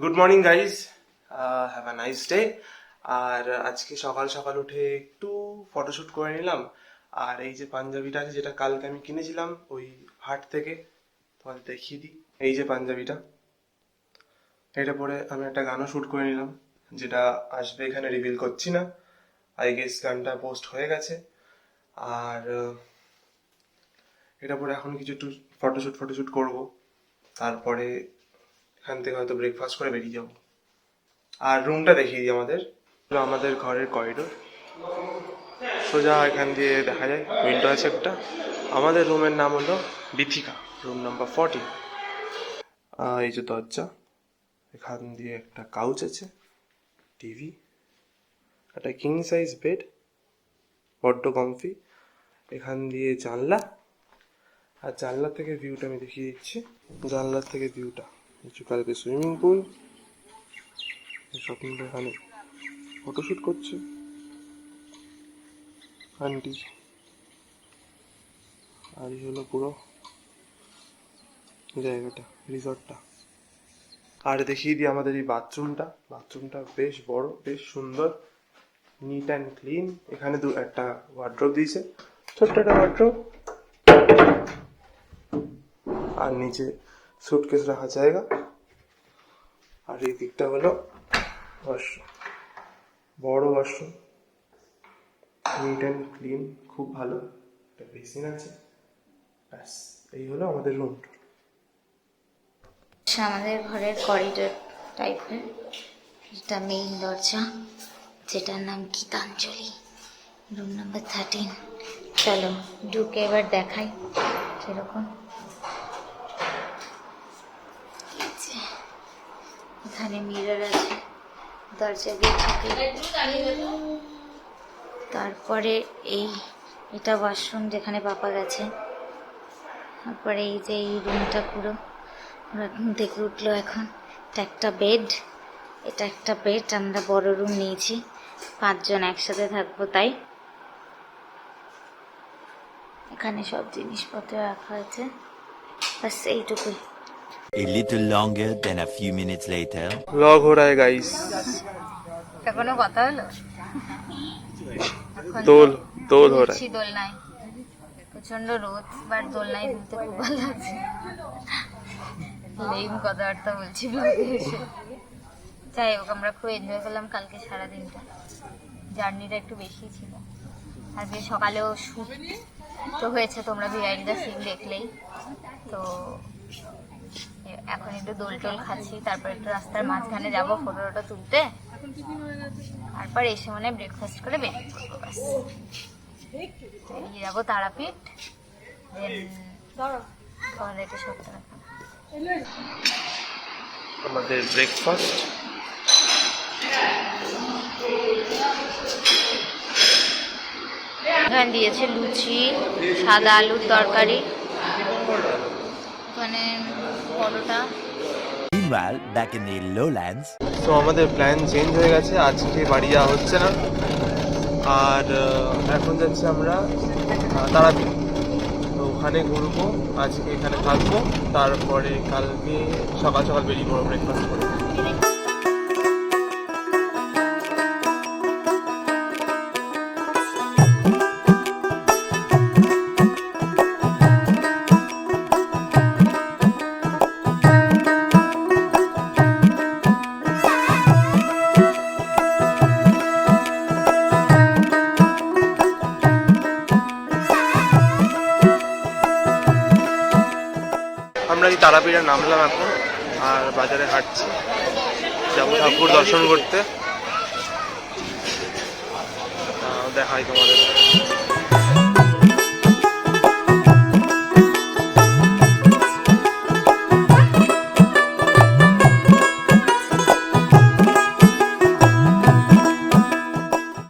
Good morning guys, have a nice day. আর আজকে সকাল সকাল উঠে একটু ফটোশ্যুট করে নিলাম। আর এই যে পাঞ্জাবিটা আছে, যেটা কালকে আমি কিনেছিলাম ওই হাট থেকে, তোমাদের দেখিয়ে দিই। এই যে পাঞ্জাবিটা, এটা পরে আমি একটা গানও শ্যুট করে নিলাম, যেটা আসবে এখানে রিভিল করছি না। আই গেস গানটা পোস্ট হয়ে গেছে। আর এটা পরে এখন কিছু একটু ফটোশ্যুট করবো, তারপরে এখান থেকে হয়তো ব্রেকফাস্ট করে বেরিয়ে যাবো। আর রুমটা দেখিয়ে দিই আমাদের ঘরের করিডোর, সোজা এখান দিয়ে দেখা যায়, উইন্ডো আছে একটা। আমাদের রুমের নাম হলো বিথিকা, রুম নাম্বার 40। এই যে দরজা, এখান দিয়ে একটা কাউচ আছে, টিভি, একটা কিং সাইজ বেড, বড্ড কমফি। এখান দিয়ে জানলা, আর জানলা থেকে ভিউটা আমি দেখিয়ে দিচ্ছি। জানলার থেকে ভিউটা কালকে সুইমিং পুল, স্বপ্নটা এখানে ফটোশ্যুট করছে আন্টি। আর এই হলো পুরো জায়গাটা, রিসর্টটা। আর দেখিয়ে দিই আমাদের এই বাথরুমটা বেশ বড়, বেশ সুন্দর, নিট অ্যান্ড ক্লিন। এখানে একটা ওয়ার্ড্রোব দিয়েছে, ছোট্ট একটা ওয়ার্ড্রোব, আর নিচে সুটকেস রাখার জায়গা। আর এই দিকটা হলো ওয়াশরুম, বড় ওয়াশরুম, নিট অ্যান্ড ক্লিন, খুব ভালো। একটা বেসিন আছে, ব্যাস এই হলো আমাদের রুমটা। আমাদের ঘরের করিডোর টাইপের, এটা মেইন দরজা, যেটার নাম গীতাঞ্জলি, রুম নাম্বার 13। চলো ঢুকে এবার দেখাই কিরকম। এখানে মিরর আছে, দরজা দিয়ে ঢুকে। তারপরে এটা ওয়াশরুম, যেখানে পাপা গেছে। তারপরে এই যে এই রুমটা পুরো ঘুম থেকে উঠলো এখন। এটা একটা বেড, আমরা বড় রুম নিয়েছি, 5 জন একসাথে থাকবো তাই। এখানে সব জিনিসপত্র রাখা আছে, বাস এইটুকুই। A little longer than a few minutes later. Vlog हो रहा है गाइस। এটা কোনো কথা হলো? দোল हो रहा है। দোলনায় প্রচন্ড রোদ, বাট দোলনায় ঘুরতে খুব ভালো লাগছে। লেম কথাবার্তা বলছি ব্লগে এসে। যাই হোক, আমরা খুব এনজয় করলাম কালকে সারাদিনটা, জার্নিটা একটু বেশি ছিল। আজকে সকালেও শুট তো হয়েছে, তোমরা বিহাইন্ড দ্য সিন দেখলেই তো। এখন একটু দোল টোল খাচ্ছি, তারপর একটু রাস্তার মাঝখানে যাবো ফটো তুলতে, তারপর এসে মনে ব্রেকফাস্ট করে বেরিয়ে পড়বো, ব্যাস। বেরিয়ে যাবো তারাপীঠ, দেন তোমাদেরকে সত্যি আমাদের ব্রেকফাস্ট, এখানে দিয়েছে লুচি, সাদা আলুর তরকারি, মানে পরোটা। Meanwhile, back in the lowlands. তো আমাদের প্ল্যান চেঞ্জ হয়ে গেছে, আজকে বাড়ি যাওয়া হচ্ছে না। আর এখন যাচ্ছি আমরা তারাপীঠ, তো ওখানে ঘুরবো, আজকে এখানে থাকবো, তারপরে কালকে সকাল সকাল বেরিয়ে পড়বো ব্রেকফাস্ট করে। আমরা এই তারাপীঠে নামলাম এখন, আর বাজারে হাঁটছি, যাবো ঠাকুর দর্শন করতে। দেখাই তোমাদের।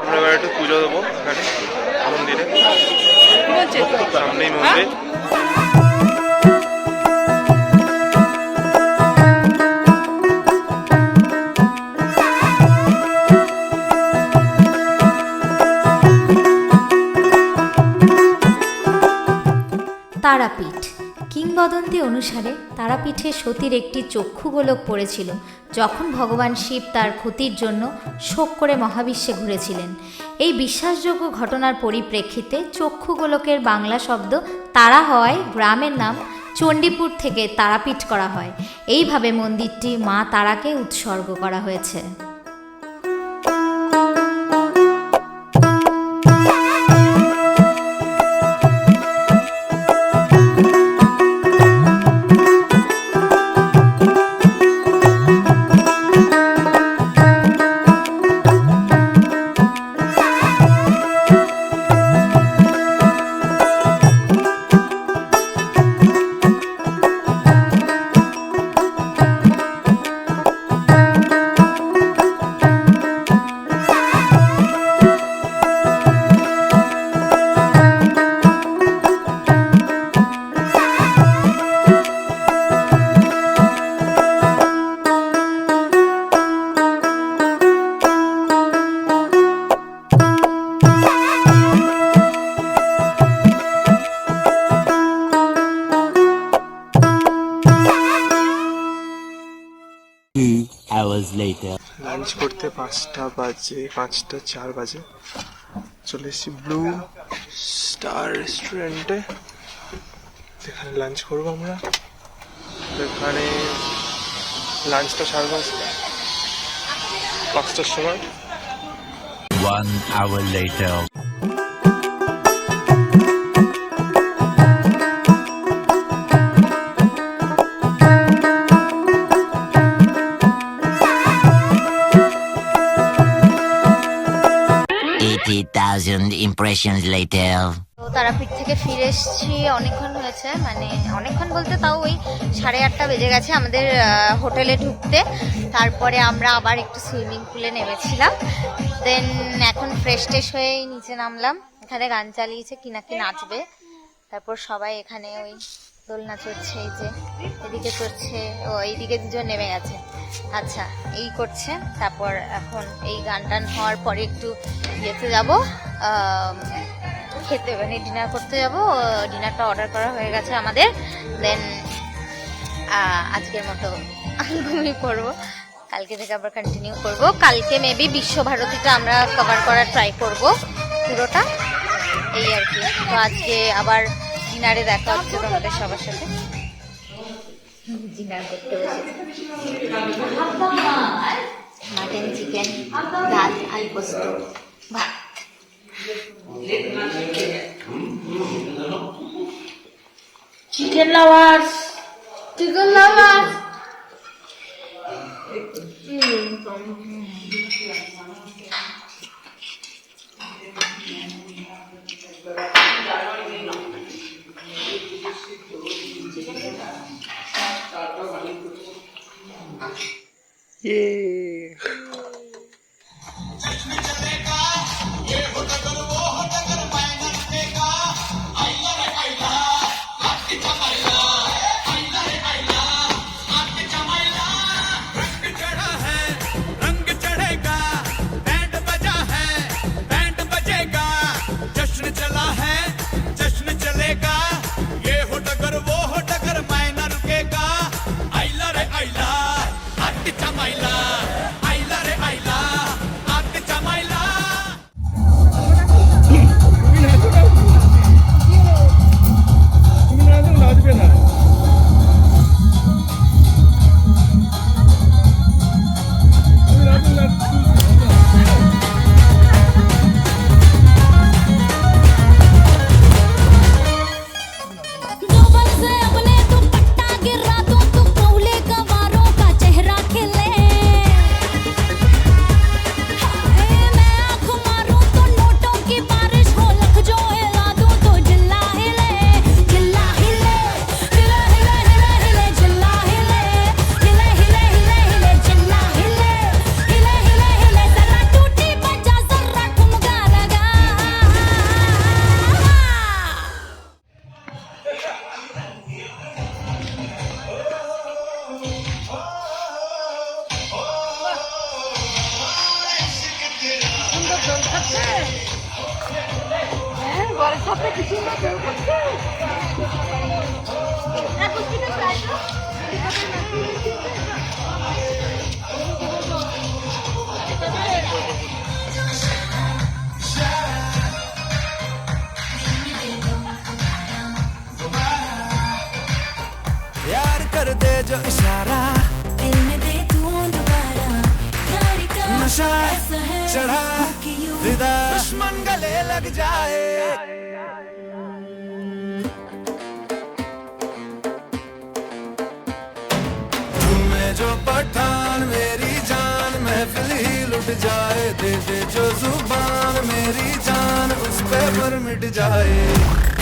আমরা এবার একটু পুজো দেবো এখানে মন্দিরে, সামনেই মন্দির। তারাপীঠ কিংবদন্তি অনুসারে তারাপীঠে সতীর একটি চক্ষুগোলক পড়েছিল যখন ভগবান শিব তার ক্ষতির জন্য শোক করে মহাবিশ্বে ঘুরেছিলেন। এই বিশ্বাসযোগ্য ঘটনার পরিপ্রেক্ষিতে চক্ষুগোলকের বাংলা শব্দ তারা হওয়ায় গ্রামের নাম চণ্ডীপুর থেকে তারাপীঠ করা হয়। এইভাবে মন্দিরটি মা তারাকে উৎসর্গ করা হয়েছে। Hours later. লাঞ্চ করতে 5:04 বাজে চলে এসেছি ব্লু স্টার রেস্টুরেন্টে। এখানে লাঞ্চ করবো আমরা। এখানে লাঞ্চটা সাড়ে 5টার সময়। 1 hour later. Impressions later. তো তারাপীঠ থেকে ফিরে এসেছি, অনেকক্ষণ হয়েছে, মানে অনেকক্ষণ বলতে তাও ওই 8:30 বেজে গেছে আমাদের হোটেলে ঢুকতে। তারপরে আমরা আবার একটু সুইমিং পুলে নেমেছিলাম, দেন এখন ফ্রেশ ট্রেশ হয়ে নিচে নামলাম। এখানে গান চালিয়েছে কি না কি নাচবে, তারপর সবাই এখানে ওই দোলনা চড়ছে, এই যে এদিকে চড়ছে, ও এইদিকে দুজন নেমে গেছে, আচ্ছা এই করছে। তারপর এখন এই গান টান হওয়ার পরে একটু ইয়েতে যাবো খেতে, মানে ডিনার করতে যাব। ডিনারটা অর্ডার করা হয়ে গেছে আমাদের। দেন আজকের মতো ঘুমিয়ে পড়বো, কালকে থেকে আবার কন্টিনিউ করব। কালকে মেবি বিশ্বভারতীটা আমরা কভার করার ট্রাই করব পুরোটা, এই আর কি। তো আজকে আবার ডিনারে দেখা হচ্ছে তোমাদের সবার সাথে। ডিনার করতে বসেছি, মাটন, চিকেন, ডাল, আলু পোস্ত, ভাত। Chicken lovers, chicken lovers. जो इशारा दिल में दे तू दोबारा गाड़ी का नशा ऐसा है चढ़ा कि यूं फिदा दुश्मन गले लग जाए तुम्हें जो पठान मेरी जान महफिल ही लुट जाए दे दे जो जुबान मेरी जान उस पे पर मिट जाए